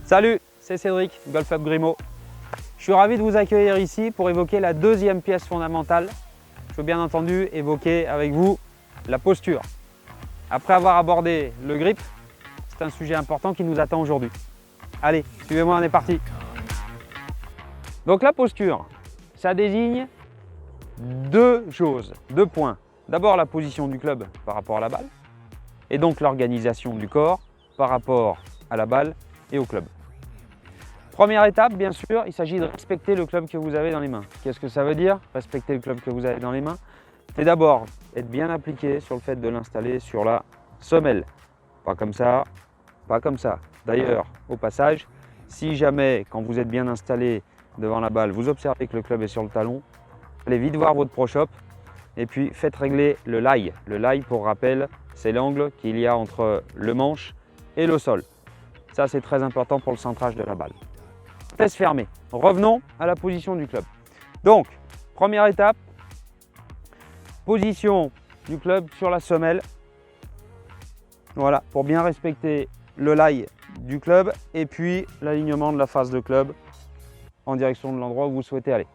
Salut, c'est Cédric, Golf Club Grimaud. Je suis ravi de vous accueillir ici pour évoquer la deuxième pièce fondamentale. Je veux bien entendu évoquer avec vous la posture. Après avoir abordé le grip, c'est un sujet important qui nous attend aujourd'hui. Allez, suivez-moi, on est parti. Donc la posture, ça désigne deux choses, deux points. D'abord la position du club par rapport à la balle et donc l'organisation du corps par rapport à la balle et au club. Première étape, bien sûr, il s'agit de respecter le club que vous avez dans les mains. Qu'est-ce que ça veut dire, respecter le club que vous avez dans les mains? C'est d'abord être bien appliqué sur le fait de l'installer sur la semelle. Pas comme ça, pas comme ça. D'ailleurs, au passage, si jamais, quand vous êtes bien installé devant la balle, vous observez que le club est sur le talon, allez vite voir votre Pro Shop et puis faites régler le lie. Le lie, pour rappel, c'est l'angle qu'il y a entre le manche et le sol. Ça, c'est très important pour le centrage de la balle. Fesses fermées. Revenons à la position du club. Donc, première étape, position du club sur la semelle. Voilà, pour bien respecter le lie du club et puis l'alignement de la face de club en direction de l'endroit où vous souhaitez aller.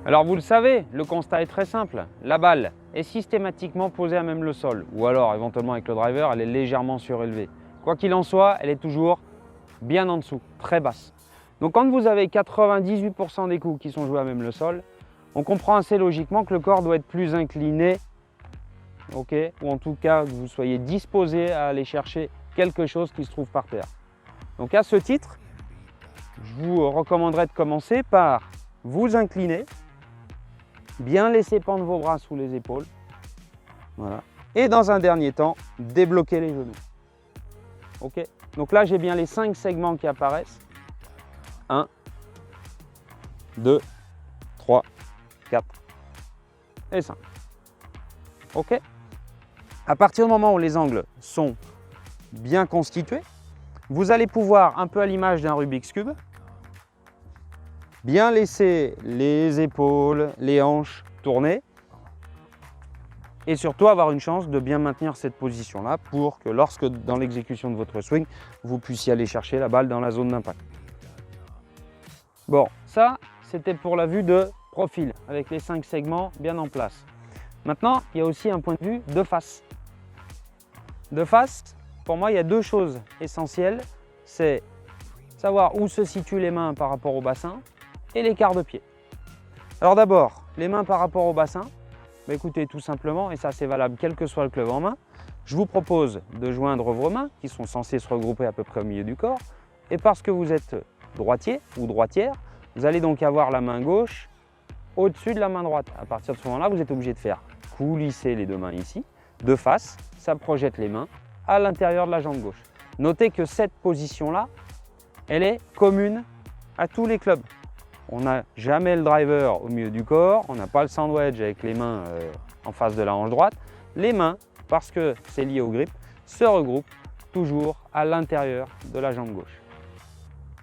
Alors vous le savez, le constat est très simple. La balle est systématiquement posée à même le sol ou alors éventuellement avec le driver, elle est légèrement surélevée. Quoi qu'il en soit, elle est toujours bien en dessous, très basse. Donc quand vous avez 98% des coups qui sont joués à même le sol, on comprend assez logiquement que le corps doit être plus incliné, okay, ou en tout cas que vous soyez disposé à aller chercher quelque chose qui se trouve par terre. Donc à ce titre, je vous recommanderais de commencer par vous incliner, bien laisser pendre vos bras sous les épaules, voilà. Et dans un dernier temps, débloquer les genoux. Okay. Donc là, j'ai bien les 5 segments qui apparaissent. 1, 2, 3, 4 et 5. OK. À partir du moment où les angles sont bien constitués, vous allez pouvoir, un peu à l'image d'un Rubik's Cube, bien laisser les épaules, les hanches tourner et surtout avoir une chance de bien maintenir cette position-là pour que lorsque, dans l'exécution de votre swing, vous puissiez aller chercher la balle dans la zone d'impact. Bon, ça, c'était pour la vue de profil, avec les 5 segments bien en place. Maintenant, il y a aussi un point de vue de face. De face, pour moi, il y a deux choses essentielles. C'est savoir où se situent les mains par rapport au bassin et l'écart de pied. Alors d'abord, les mains par rapport au bassin. Bah écoutez, tout simplement, et ça c'est valable quel que soit le club en main, je vous propose de joindre vos mains, qui sont censées se regrouper à peu près au milieu du corps, et parce que vous êtes droitier ou droitière, vous allez donc avoir la main gauche au-dessus de la main droite. À partir de ce moment-là, vous êtes obligé de faire coulisser les deux mains ici, de face, ça projette les mains à l'intérieur de la jambe gauche. Notez que cette position-là, elle est commune à tous les clubs. On n'a jamais le driver au milieu du corps, on n'a pas le sandwich avec les mains en face de la hanche droite. Les mains, parce que c'est lié au grip, se regroupent toujours à l'intérieur de la jambe gauche.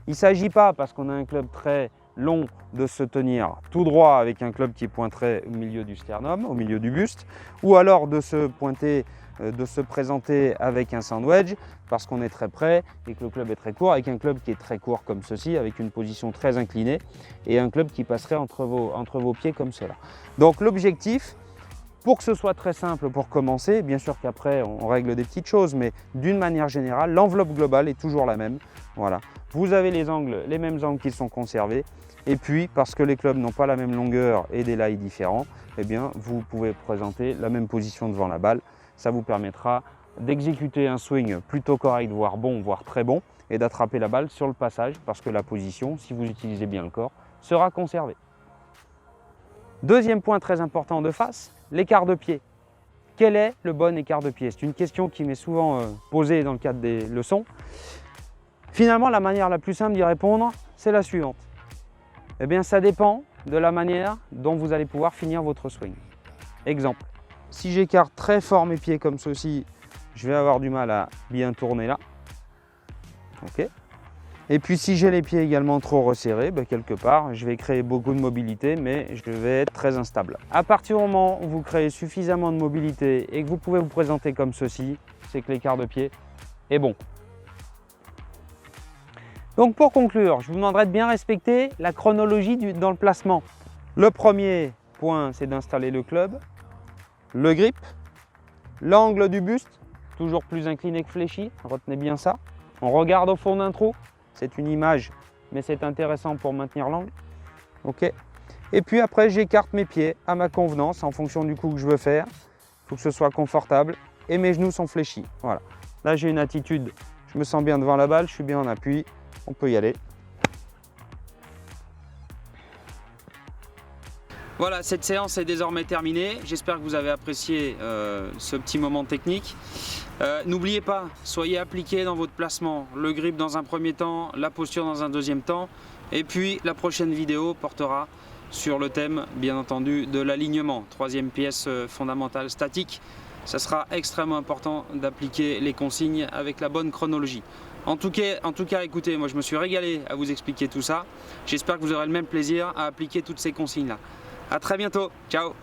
Il ne s'agit pas, parce qu'on a un club très long, de se tenir tout droit avec un club qui pointerait au milieu du sternum, au milieu du buste, ou alors de se pointer, de se présenter avec un sandwich parce qu'on est très près et que le club est très court, avec un club qui est très court comme ceci, avec une position très inclinée et un club qui passerait entre vos pieds comme cela. Donc l'objectif, pour que ce soit très simple pour commencer, bien sûr qu'après on règle des petites choses, mais d'une manière générale, l'enveloppe globale est toujours la même. Voilà. Vous avez les mêmes angles qui sont conservés. Et puis, parce que les clubs n'ont pas la même longueur et des lies différents, eh bien, vous pouvez présenter la même position devant la balle. Ça vous permettra d'exécuter un swing plutôt correct, voire bon, voire très bon, et d'attraper la balle sur le passage, parce que la position, si vous utilisez bien le corps, sera conservée. Deuxième point très important de face, l'écart de pied. Quel est le bon écart de pied? C'est une question qui m'est souvent posée dans le cadre des leçons. Finalement, la manière la plus simple d'y répondre, c'est la suivante. Eh bien, ça dépend de la manière dont vous allez pouvoir finir votre swing. Exemple, si j'écarte très fort mes pieds comme ceci, je vais avoir du mal à bien tourner là. Okay. Et puis si j'ai les pieds également trop resserrés, quelque part, je vais créer beaucoup de mobilité, mais je vais être très instable. À partir du moment où vous créez suffisamment de mobilité et que vous pouvez vous présenter comme ceci, c'est que l'écart de pied est bon. Donc pour conclure, je vous demanderai de bien respecter la chronologie dans le placement. Le premier point, c'est d'installer le club, le grip, l'angle du buste, toujours plus incliné que fléchi, retenez bien ça. On regarde au fond d'un trou, c'est une image, mais c'est intéressant pour maintenir l'angle. Ok. Et puis après, j'écarte mes pieds à ma convenance en fonction du coup que je veux faire. Il faut que ce soit confortable et mes genoux sont fléchis. Voilà. Là, j'ai une attitude, je me sens bien devant la balle, je suis bien en appui, on peut y aller. Voilà, cette séance est désormais terminée. J'espère que vous avez apprécié ce petit moment technique. N'oubliez pas, soyez appliqués dans votre placement. Le grip dans un premier temps, la posture dans un deuxième temps. Et puis la prochaine vidéo portera sur le thème, bien entendu, de l'alignement. Troisième pièce fondamentale statique. Ça sera extrêmement important d'appliquer les consignes avec la bonne chronologie. En tout cas, écoutez, moi je me suis régalé à vous expliquer tout ça. J'espère que vous aurez le même plaisir à appliquer toutes ces consignes-là. À très bientôt, ciao!